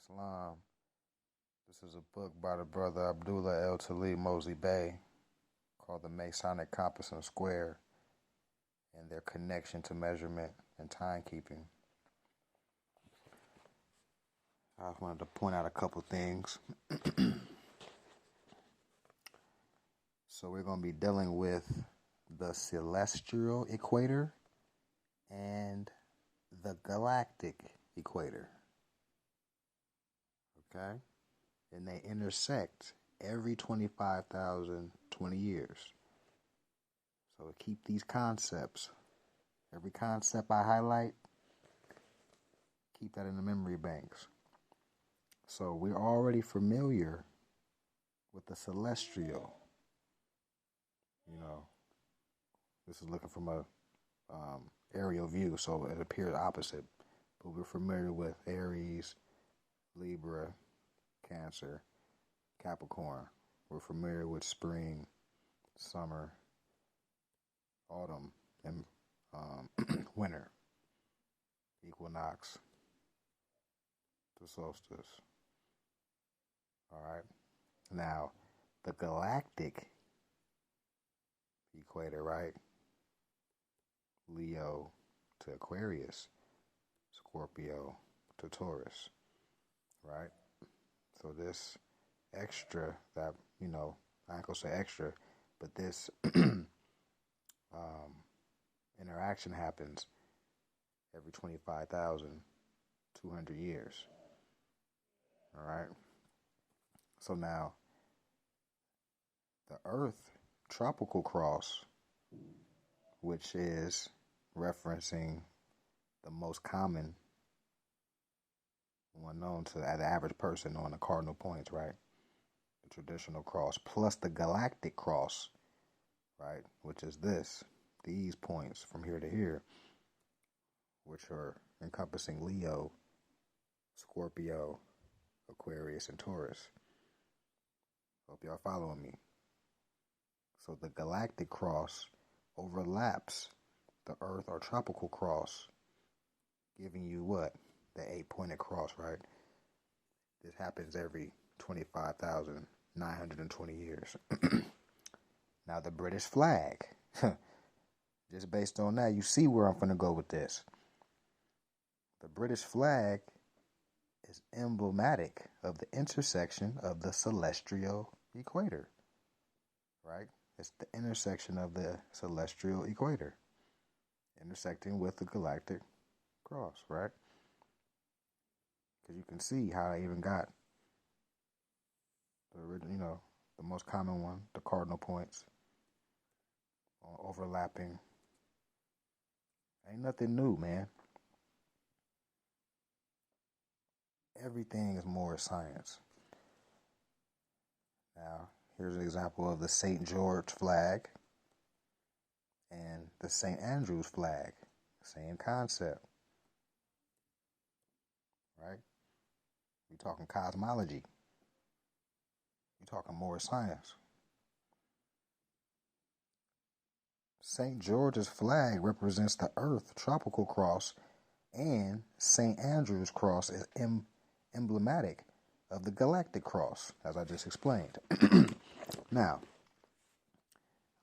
Islam. This is a book by the brother Abdullah El Talib Mosley Bey called The Masonic Compass and Square and Their Connection to Measurement and Timekeeping. I wanted to point out a couple things. So we're going to be dealing with the celestial equator and the galactic equator. Okay? And they intersect every 25,020 years. So keep these concepts. Every concept I highlight, keep that in the memory banks. So we're already familiar with the celestial. This is looking from a aerial view, so it appears opposite. But we're familiar with Aries, Libra, Cancer, Capricorn. We're familiar with spring, summer, autumn, and winter, equinox, the solstice. All right. Now, the galactic equator, right? Leo to Aquarius, Scorpio to Taurus, right? So this extra that, I ain't gonna say extra, but this interaction happens every 25,200 years. All right. So now, the Earth tropical cross, which is referencing the most common one known to the average person on the cardinal points, right? The traditional cross, plus the galactic cross, right? Which is these points from here to here, which are encompassing Leo, Scorpio, Aquarius, and Taurus. Hope y'all following me. So the galactic cross overlaps the Earth or tropical cross, giving you what? The 8-pointed cross, right? This happens every 25,920 years. Now the British flag, just based on that, you see where I'm going to go with this. The British flag is emblematic of the intersection of the celestial equator, right? It's the intersection of the celestial equator, intersecting with the galactic cross, right? Because you can see how I even got the original, the most common one, the cardinal points, overlapping. Ain't nothing new, man. Everything is more science. Now, here's an example of the St. George flag and the St. Andrew's flag. Same concept, right? We're talking cosmology. You're talking more science. St. George's flag represents the Earth tropical cross, and St. Andrew's cross is emblematic of the galactic cross, as I just explained. Now,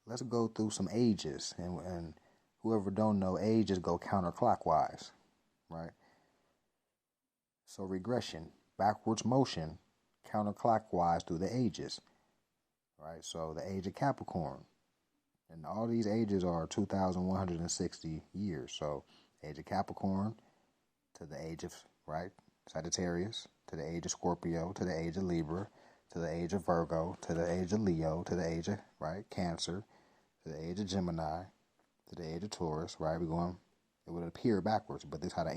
let's go through some ages, and whoever don't know, ages go counterclockwise, right? So regression, backwards motion, counterclockwise through the ages, right? So the age of Capricorn, and all these ages are 2,160 years. So age of Capricorn to the age of, right, Sagittarius, to the age of Scorpio, to the age of Libra, to the age of Virgo, to the age of Leo, to the age of, right, Cancer, to the age of Gemini, to the age of Taurus, right? It would appear backwards, but this is how the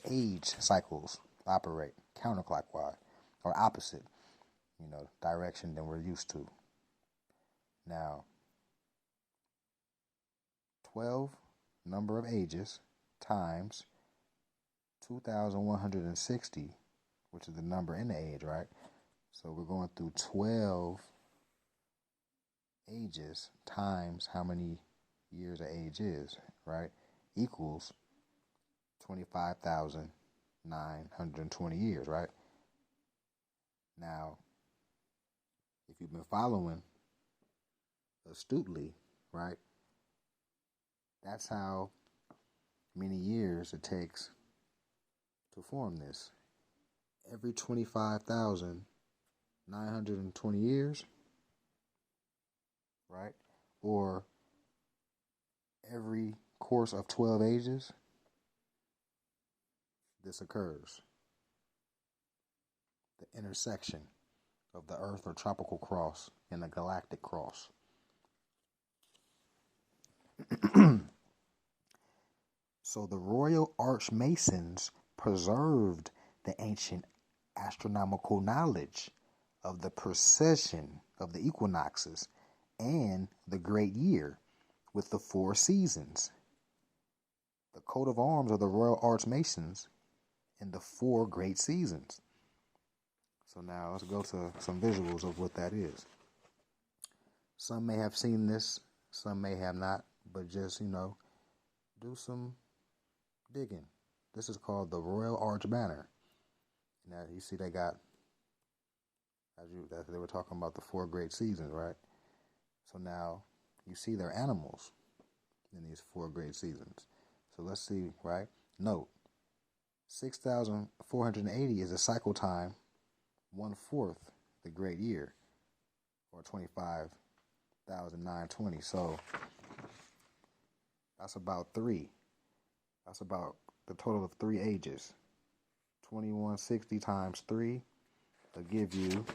age cycles operate, counterclockwise, or opposite, direction than we're used to. Now, 12 number of ages times 2,160, which is the number in the age, right? So we're going through 12 ages times how many years of age is, right? Equals 25,920 years, right? Now, if you've been following astutely, right, that's how many years it takes to form this. Every 25,920 years, right? Or every course of 12 ages, this occurs. The intersection of the Earth or tropical cross and the galactic cross. So the Royal Archmasons preserved the ancient astronomical knowledge of the precession of the equinoxes and the great year with the 4 seasons. The coat of arms of the Royal Archmasons in the 4 great seasons. So now let's go to some visuals of what that is. Some may have seen this, some may have not, but just, do some digging. This is called the Royal Arch Banner. Now you see they got, they were talking about the 4 great seasons, right? So now you see their animals in these 4 great seasons. So let's see, right? Note, 6,480 is a cycle time, 1/4 the great year, or 25,920. So that's about 3. That's about the total of 3 ages. 2160 times 3 will give you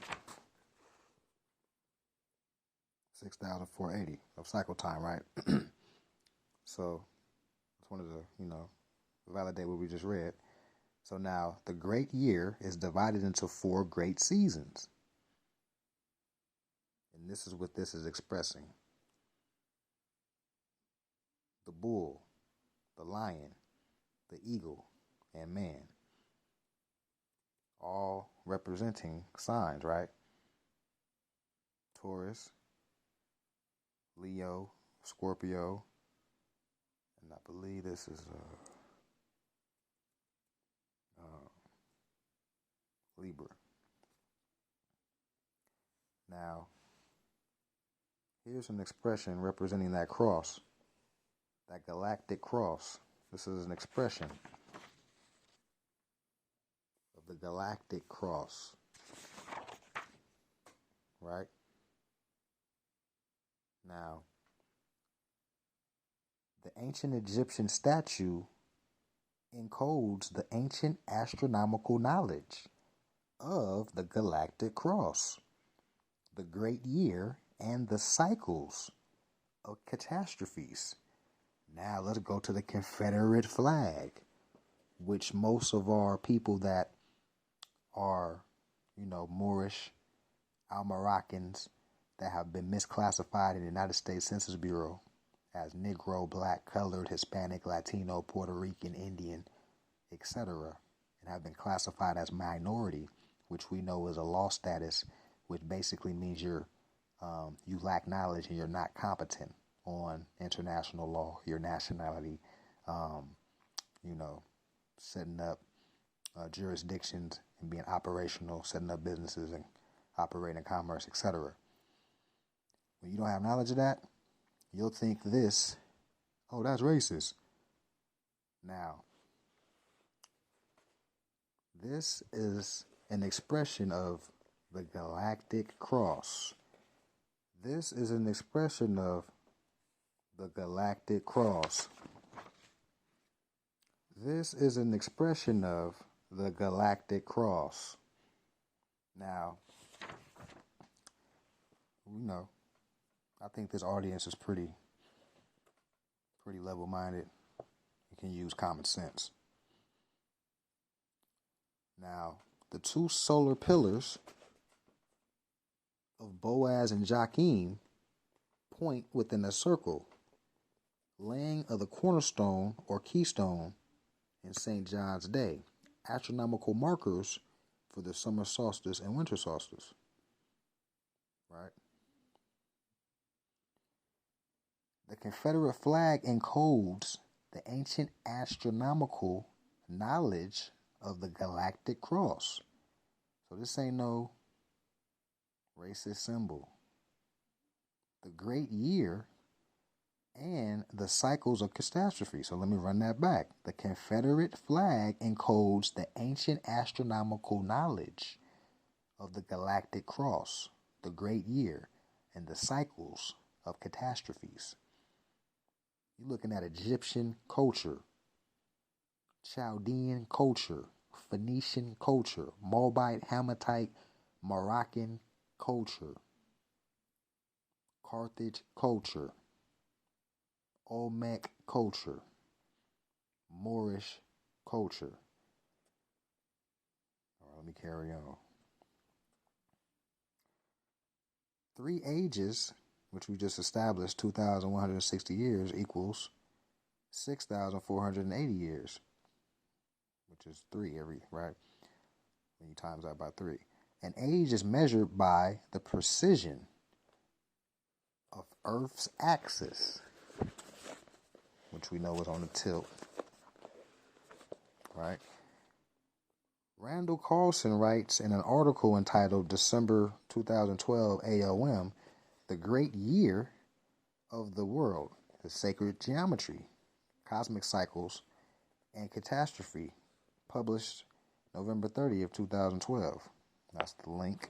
6,480 of cycle time, right? So just wanted to, validate what we just read. So now the great year is divided into 4 great seasons. And this is what this is expressing. The bull, the lion, the eagle, and man. All representing signs, right? Taurus, Leo, Scorpio, and I believe this is Libra. Now, here's an expression representing that cross, that galactic cross. This is an expression of the galactic cross, right? Now, the ancient Egyptian statue encodes the ancient astronomical knowledge of the galactic cross, the great year, and the cycles of catastrophes. Now let's go to the Confederate flag, which most of our people that are, Moorish, Al-Moroccans, that have been misclassified in the United States Census Bureau as Negro, Black, Colored, Hispanic, Latino, Puerto Rican, Indian, etc., and have been classified as minority, which we know is a lost status, which basically means you lack knowledge and you're not competent on international law, your nationality, setting up jurisdictions and being operational, setting up businesses and operating commerce, etc. When you don't have knowledge of that, you'll think this, oh, that's racist. Now, this is an expression of the galactic cross. This is an expression of the galactic cross. This is an expression of the galactic cross. Now, I think this audience is pretty level-minded. You can use common sense. Now, the 2 solar pillars of Boaz and Jachin point within a circle, laying of the cornerstone or keystone in St. John's Day, astronomical markers for the summer solstice and winter solstice. Right? The Confederate flag encodes the ancient astronomical knowledge of the galactic cross. So this ain't no racist symbol, the great year, and the cycles of catastrophe. So let me run that back. The Confederate flag encodes the ancient astronomical knowledge of the galactic cross, the great year, and the cycles of catastrophes. You're looking at Egyptian culture, Chaldean culture, Phoenician culture, Moabite, Hamathite, Moroccan culture, Carthage culture, Olmec culture, Moorish culture. All right, let me carry on. 3 ages, which we just established, 2,160 years equals 6,480 years, which is 3 every, right? When you times that by 3. An age is measured by the precision of Earth's axis, which we know is on the tilt, right? Randall Carlson writes in an article entitled December 2012 AOM, The Great Year of the World, the Sacred Geometry, Cosmic Cycles, and Catastrophe, published November 30th, 2012. That's the link.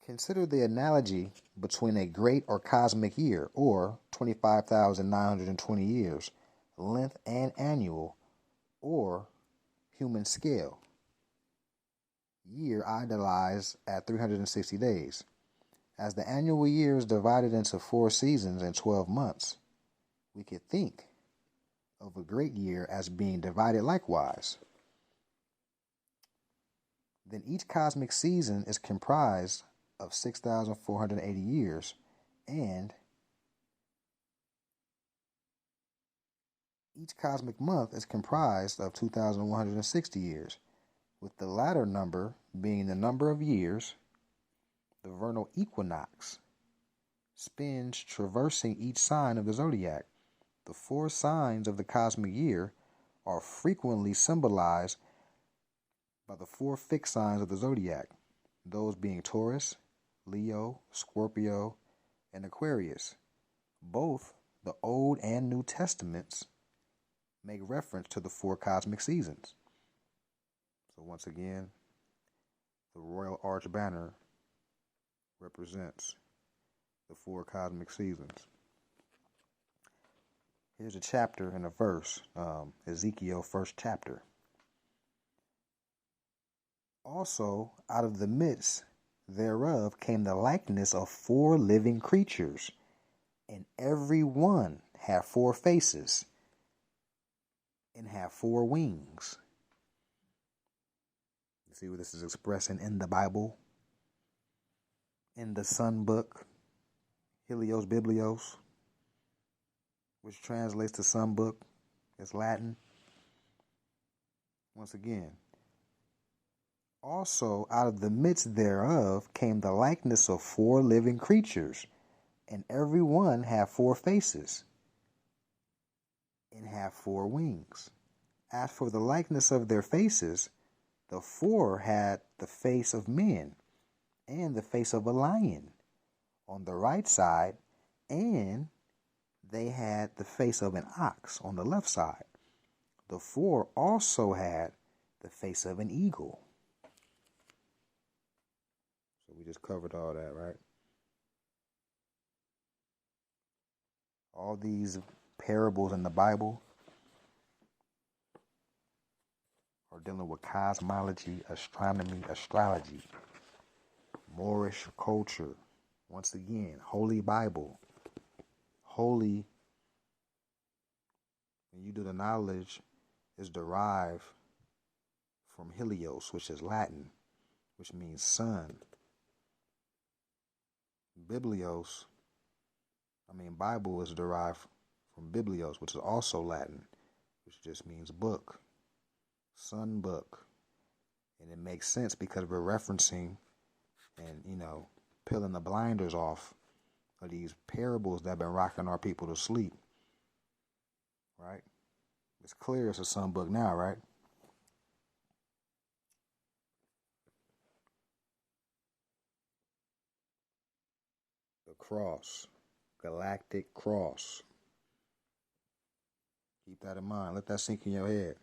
Consider the analogy between a great or cosmic year, or 25,920 years, length and annual, or human scale. Year idealized at 360 days. As the annual year is divided into 4 seasons and 12 months, we could think of a great year as being divided likewise. Then each cosmic season is comprised of 6,480 years, and each cosmic month is comprised of 2,160 years, with the latter number being the number of years the vernal equinox spins traversing each sign of the zodiac. The 4 signs of the cosmic year are frequently symbolized by the 4 fixed signs of the zodiac, those being Taurus, Leo, Scorpio, and Aquarius. Both the Old and New Testaments make reference to the 4 cosmic seasons. So once again, the Royal Arch Banner represents the 4 cosmic seasons. Here's a chapter and a verse, Ezekiel 1st chapter. Also, out of the midst thereof came the likeness of 4 living creatures, and every one had 4 faces, and had 4 wings. You see what this is expressing in the Bible? In the Sun Book, Helios Biblios, which translates to Sun Book, it's Latin. Once again, also out of the midst thereof came the likeness of 4 living creatures, and every one had 4 faces, and had 4 wings. As for the likeness of their faces, the 4 had the face of men, and the face of a lion on the right side, and they had the face of an ox on the left side. The 4 also had the face of an eagle. So we just covered all that, right? All these parables in the Bible are dealing with cosmology, astronomy, astrology, Moorish culture. Once again, Holy Bible. Holy, when you do the knowledge, is derived from Helios, which is Latin, which means sun. Bible is derived from Biblios, which is also Latin, which just means book, sun book. And it makes sense because we're referencing and, peeling the blinders off of these parables that have been rocking our people to sleep. Right? It's clear it's a sun book now, right? cross. Galactic cross. Keep that in mind. Let that sink in your head.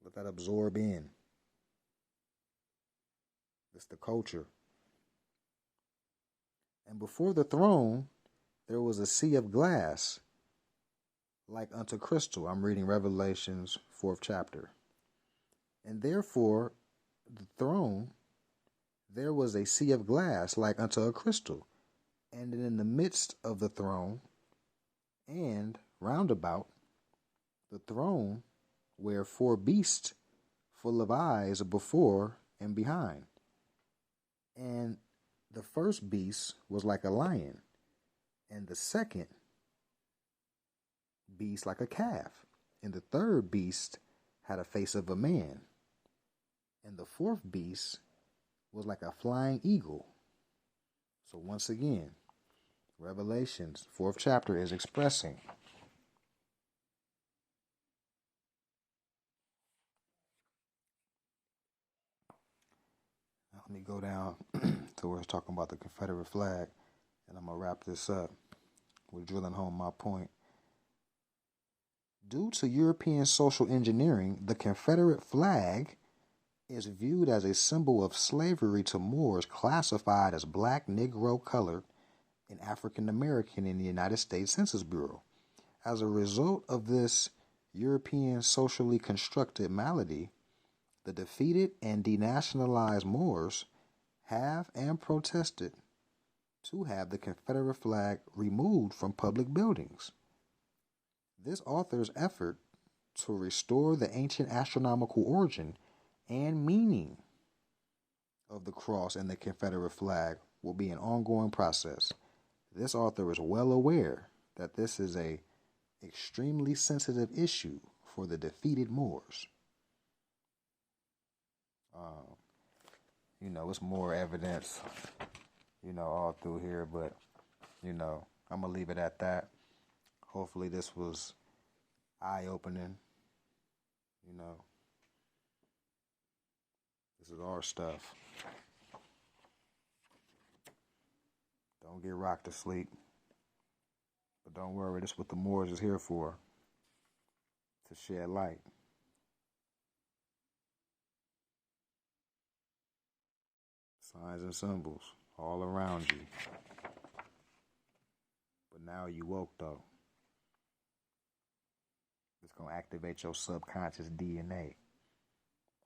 Let that absorb in. It's the culture. And before the throne, there was a sea of glass, like unto crystal. I'm reading Revelations 4th chapter. And therefore, the throne, there was a sea of glass, like unto a crystal. And in the midst of the throne, and round about the throne, were 4 beasts full of eyes before and behind. And the first beast was like a lion, and the second beast like a calf, and the third beast had a face of a man, and the fourth beast was like a flying eagle. So once again, Revelations 4th chapter is expressing let me go down to where it's talking about the Confederate flag, and I'm going to wrap this up with drilling home my point. Due to European social engineering, the Confederate flag is viewed as a symbol of slavery to Moors classified as black, Negro, colored, and African American in the United States Census Bureau. As a result of this European socially constructed malady, the defeated and denationalized Moors have and protested to have the Confederate flag removed from public buildings. This author's effort to restore the ancient astronomical origin and meaning of the cross and the Confederate flag will be an ongoing process. This author is well aware that this is a extremely sensitive issue for the defeated Moors. It's more evidence, all through here, but, I'm going to leave it at that. Hopefully this was eye-opening, This is our stuff. Don't get rocked to sleep. But don't worry, this is what the Moors is here for. To shed light. Signs and symbols all around you. But now you woke though. It's going to activate your subconscious DNA.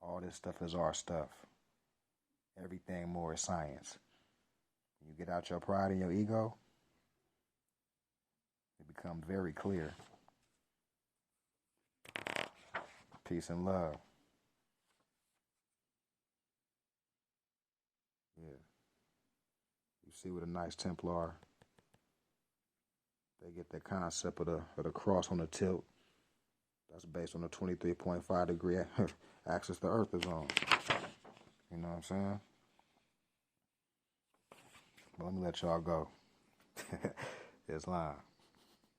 All this stuff is our stuff. Everything more is science. When you get out your pride and your ego, it becomes very clear. Peace and love. Yeah. You see what a Knights Templar, they get that concept of the cross on the tilt. That's based on the 23.5 degree axis the earth is on. You know what I'm saying? But let me let y'all go. Islam.